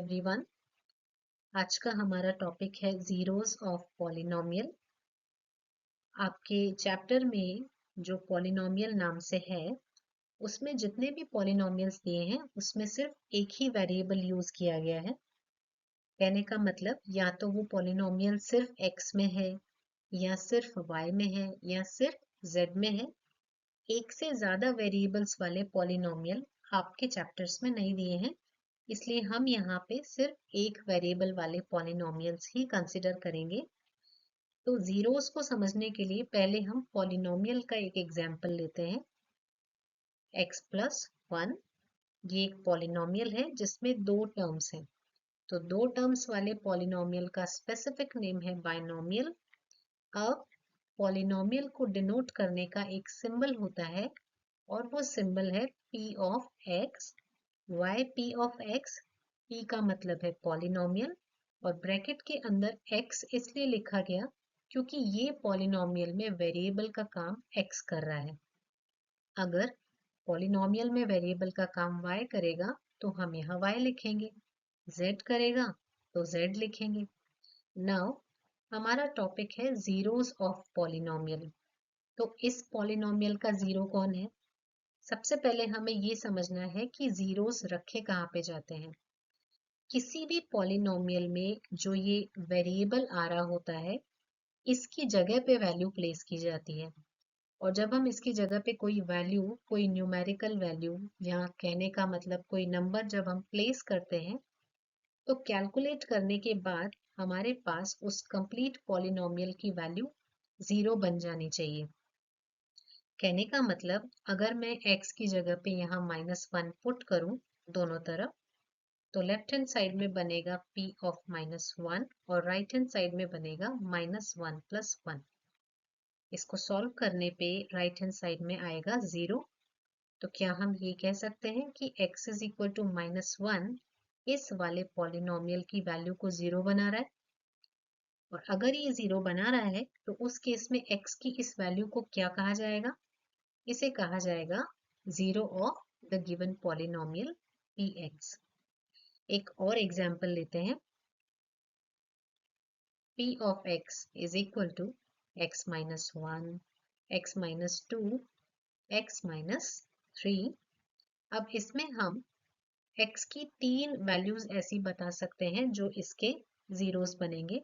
Everyone. आज का हमारा टॉपिक है जीरोस ऑफ पॉलिनोमियल। आपके चैप्टर में जो पॉलिनोमियल नाम से है उसमें जितने भी पॉलिनोमियल्स दिए हैं उसमें सिर्फ एक ही वेरिएबल यूज किया गया है। कहने का मतलब या तो वो पॉलिनोमियल सिर्फ x में है या सिर्फ y में है या सिर्फ z में है। एक से ज्यादा वेरिएबल्स वाले पॉलिनोमियल आपके चैप्टर्स में नहीं दिए हैं, इसलिए हम यहाँ पे सिर्फ एक वेरिएबल वाले पॉलिनोमियल्स ही कंसिडर करेंगे। तो जीरोस को समझने के लिए पहले हम पॉलिनोमियल का एक एग्जांपल लेते हैं। x प्लस 1 ये एक पॉलिनोमियल है जिसमें दो टर्म्स हैं। तो दो टर्म्स वाले पॉलिनोमियल का स्पेसिफिक नेम है बाइनोमियल। अब पॉलिनोमियल को डिनोट करने का एक सिंबल होता है और वो सिंबल है p of x। y p of x, p का मतलब है पॉलिनोमियल और ब्रैकेट के अंदर x इसलिए लिखा गया क्योंकि ये पॉलिनोमियल में वेरिएबल का काम x कर रहा है। अगर पॉलिनोमियल में वेरिएबल का काम y करेगा तो हम यहाँ y लिखेंगे, z करेगा तो z लिखेंगे। नाउ हमारा टॉपिक है जीरोस ऑफ पॉलिनोमियल। तो इस पॉलिनोमियल का जीरो कौन है? सबसे पहले हमें ये समझना है कि जीरोस रखे कहाँ पे जाते हैं। किसी भी पॉलिनोमियल में जो ये वेरिएबल आ रहा होता है इसकी जगह पे वैल्यू प्लेस की जाती है। और जब हम इसकी जगह पे कोई वैल्यू, कोई न्यूमेरिकल वैल्यू या कहने का मतलब कोई नंबर जब हम प्लेस करते हैं तो कैलकुलेट करने के बाद हमारे पास उस कंप्लीट पॉलिनोमियल की वैल्यू जीरो बन जानी चाहिए। कहने का मतलब अगर मैं x की जगह पे यहाँ -1 पुट करूँ दोनों तरफ, तो लेफ्ट हैंड साइड में बनेगा p ऑफ -1 और राइट हैंड साइड में बनेगा -1 प्लस 1। इसको सॉल्व करने पे राइट हैंड साइड में आएगा 0। तो क्या हम ये कह सकते हैं कि x इज इक्वल टू -1 इस वाले पॉलिनोमियल की वैल्यू को 0 बना रहा है? और अगर ये 0 बना रहा है तो उस केस में x की इस वैल्यू को क्या कहा जाएगा? इसे कहा जाएगा zero of the given polynomial px। एक और एग्जांपल लेते हैं। p of x is equal to x minus 1, x minus 2, x minus 3। अब इसमें हम x की तीन वैल्यूज ऐसी बता सकते हैं जो इसके जीरोस बनेंगे।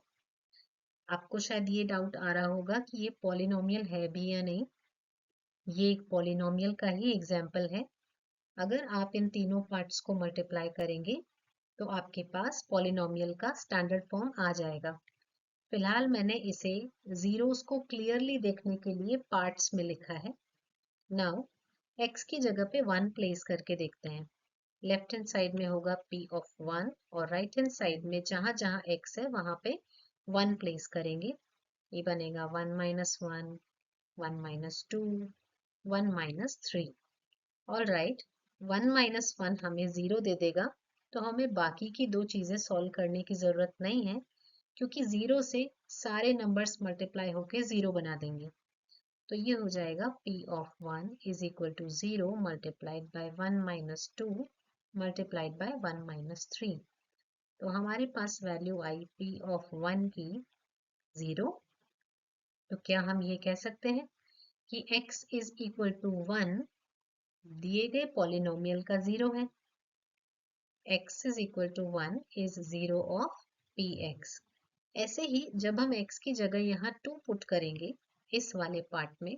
आपको शायद ये डाउट आ रहा होगा कि ये पॉलिनोमियल है भी या नहीं। ये एक पॉलिनोमियल का ही एग्जाम्पल है। अगर आप इन तीनों पार्ट्स को मल्टीप्लाई करेंगे तो आपके पास पॉलिनोमियल का स्टैंडर्ड फॉर्म आ जाएगा। फिलहाल मैंने इसे जीरोस को क्लियरली देखने के लिए पार्ट्स में लिखा है। नाउ x की जगह पे 1 प्लेस करके देखते हैं। लेफ्ट हैंड साइड में होगा p ऑफ 1 और राइट हैंड साइड में जहां जहां x है वहां पे 1 प्लेस करेंगे। ये बनेगा 1 minus 1, 1 minus 2, 1 minus 3। All right, 1 minus 1 हमें 0 दे देगा, तो हमें बाकी की दो चीजें सॉल्व करने की जरूरत नहीं है क्योंकि 0 से सारे नंबर्स मल्टीप्लाई होके 0 बना देंगे। तो ये हो जाएगा p of 1 is equal to 0 multiplied by 1 minus 2 multiplied by 1 minus 3। तो हमारे पास वैल्यू आई p ऑफ 1 की 0। तो क्या हम ये कह सकते हैं कि x इज इक्वल टू 1 दिए गए पॉलिनोमियल का 0 है। x is equal to 1 is 0 of px। ऐसे ही जब हम x की जगह यहाँ 2 पुट करेंगे इस वाले पार्ट में,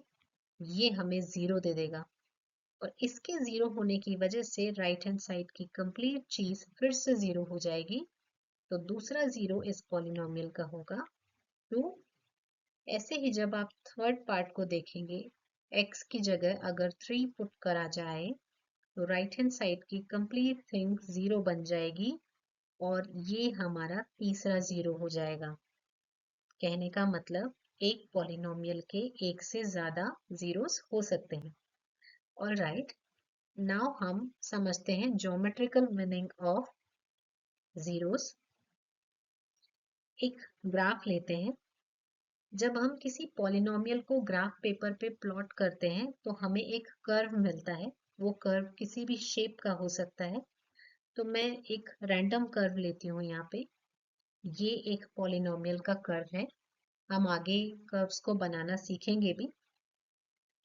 ये हमें 0 दे देगा और इसके 0 होने की वजह से राइट हैंड साइड की कंप्लीट चीज फिर से 0 हो जाएगी। तो दूसरा 0 इस पॉलिनोमियल का होगा 2। ऐसे ही जब आप थर्ड पार्ट को देखेंगे, x की जगह अगर 3 पुट करा जाए तो राइट हैंड साइड की कंप्लीट थिंग 0 बन जाएगी और ये हमारा तीसरा 0 हो जाएगा। कहने का मतलब एक पॉलिनोमियल के एक से ज्यादा जीरोस हो सकते हैं। ऑल राइट, नाउ हम समझते हैं ज्योमेट्रिकल मीनिंग ऑफ जीरोस। एक ग्राफ लेते हैं। जब हम किसी पॉलिनोमियल को ग्राफ पेपर पे प्लॉट करते हैं तो हमें एक कर्व मिलता है। वो कर्व किसी भी शेप का हो सकता है। तो मैं एक रैंडम कर्व लेती हूँ यहाँ पे। ये एक पॉलिनोमियल का कर्व है। हम आगे कर्व्स को बनाना सीखेंगे भी।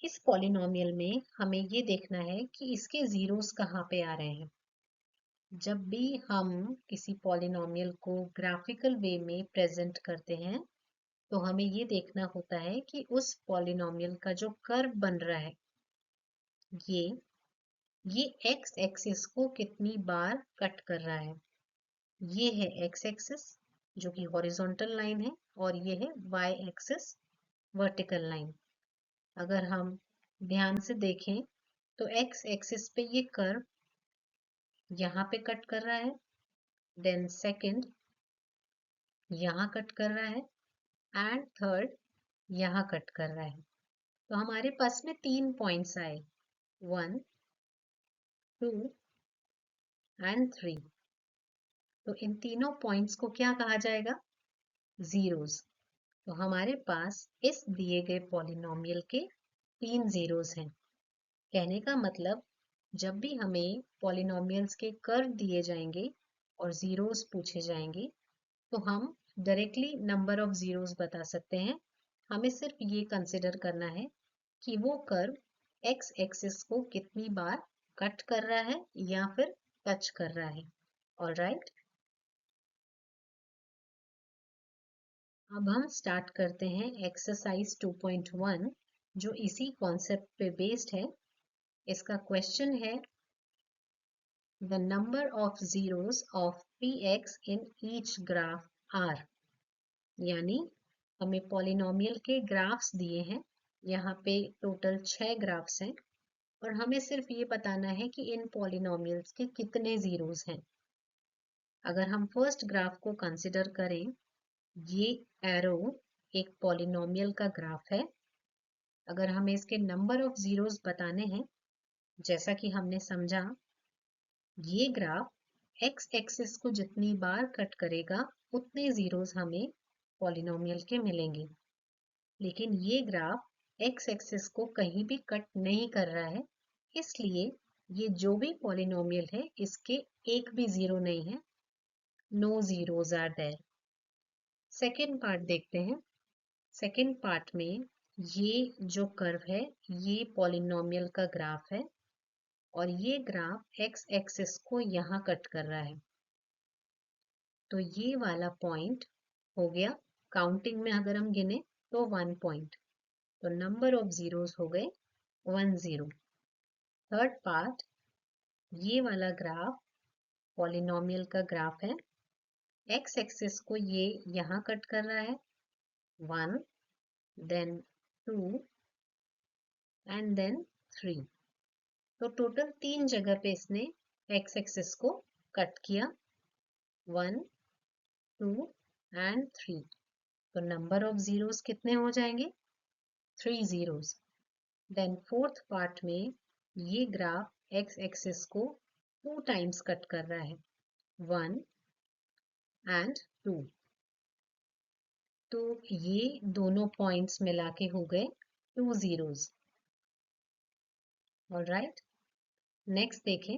इस पॉलिनोमियल में हमें ये देखना है कि इसके जीरोस कहाँ पे आ रहे हैं। जब भी हम किसी पॉलिनोमियल को ग्राफिकल वे में प्रेजेंट करते हैं तो हमें ये देखना होता है कि उस पॉलिनोमियल का जो कर्व बन रहा है ये एक्स एक्सिस को कितनी बार कट कर रहा है। ये है एक्स एक्सिस जो कि हॉरिजॉन्टल लाइन है और ये है वाई एक्सिस वर्टिकल लाइन। अगर हम ध्यान से देखें तो एक्स एक्सिस पे ये कर्व यहाँ पे कट कर रहा है, देन सेकंड यहाँ कट कर रहा है एंड थर्ड यहाँ कट कर रहा है। तो हमारे पास में 3 पॉइंट्स आए, 1 2 एंड 3। तो इन तीनों पॉइंट्स को क्या कहा जाएगा, जीरोस। तो हमारे पास इस दिए गए पॉलिनोमियल के 3 जीरोस हैं। कहने का मतलब जब भी हमें पॉलिनोमियल्स के कर्व दिए जाएंगे और जीरोस पूछे जाएंगे तो हम डायरेक्टली नंबर ऑफ जीरोस बता सकते हैं। हमें सिर्फ ये कंसिडर करना है कि वो कर्व एक्स एक्सिस को कितनी बार कट कर रहा है या फिर टच कर रहा है। ऑलराइट, अब हम स्टार्ट करते हैं एक्सरसाइज 2.1 जो इसी कॉन्सेप्ट पे बेस्ड है। इसका क्वेश्चन है the number of zeros of px in each graph are. यानी हमें पॉलिनोमियल के ग्राफ्स दिए हैं। यहाँ पे टोटल 6 ग्राफ्स हैं और हमें सिर्फ ये बताना है कि इन पॉलिनोमियल्स के कितने जीरोस हैं। अगर हम फर्स्ट ग्राफ को कंसिडर करें, ये एरो एक पॉलिनोमियल का ग्राफ है। अगर हमें इसके नंबर ऑफ जीरोस बताने हैं, जैसा कि हमने समझा, ये ग्राफ एक्स एक्सिस को जितनी बार कट करेगा उतने जीरोस हमें पॉलिनोमियल के मिलेंगे। लेकिन ये ग्राफ एक्स एक्सिस को कहीं भी कट नहीं कर रहा है, इसलिए ये जो भी पॉलिनोमियल है इसके एक भी जीरो नहीं है। No zeros are there. Second part देखते हैं। सेकेंड पार्ट में ये जो कर्व है ये पॉलिनोमियल का ग्राफ है और ये ग्राफ एक्स एक्सिस को यहाँ कट कर रहा है। तो ये वाला पॉइंट हो गया, काउंटिंग में अगर हम गिने तो 1 पॉइंट। तो नंबर ऑफ जीरोस हो गए 1 0। थर्ड पार्ट, ये वाला ग्राफ पॉलिनोमियल का ग्राफ है। एक्स एक्सिस को ये यहाँ कट कर रहा है, 1 देन 2 एंड देन 3। तो टोटल 3 जगह पे इसने एक्स एक्सिस को कट किया, 1 2 एंड 3। तो नंबर ऑफ जीरोस कितने हो जाएंगे, 3 जीरोस। देन फोर्थ पार्ट में ये ग्राफ एक्स एक्सिस को 2 टाइम्स कट कर रहा है, 1 एंड 2। तो ये दोनों पॉइंट्स मिला के हो गए 2 जीरोस। ऑलराइट, नेक्स्ट देखें।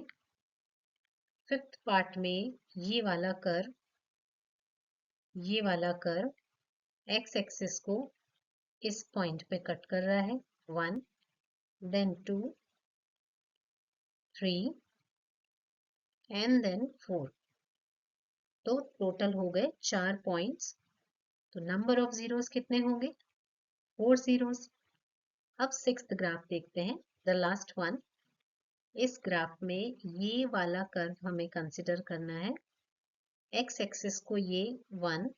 फिफ्थ पार्ट में ये वाला कर्व एक्स एक्सिस को इस पॉइंट पे कट कर रहा है, 1 देन 2 3 एंड देन 4। तो टोटल हो गए 4 पॉइंट्स। तो नंबर ऑफ जीरोस कितने होंगे, 4 जीरोस। अब सिक्स्थ ग्राफ देखते हैं, द लास्ट वन। इस ग्राफ में ये वाला कर्व हमें कंसिडर करना है। एक्स एक्सिस को ये 1,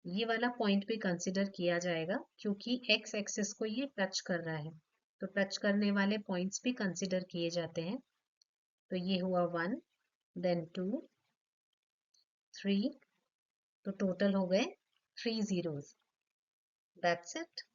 ये वाला पॉइंट भी कंसिडर किया जाएगा क्योंकि एक्स एक्सिस को ये टच कर रहा है। तो टच करने वाले पॉइंट्स भी कंसिडर किए जाते हैं। तो ये हुआ 1 देन 2 3। तो टोटल हो गए 3 जीरोस। That's it.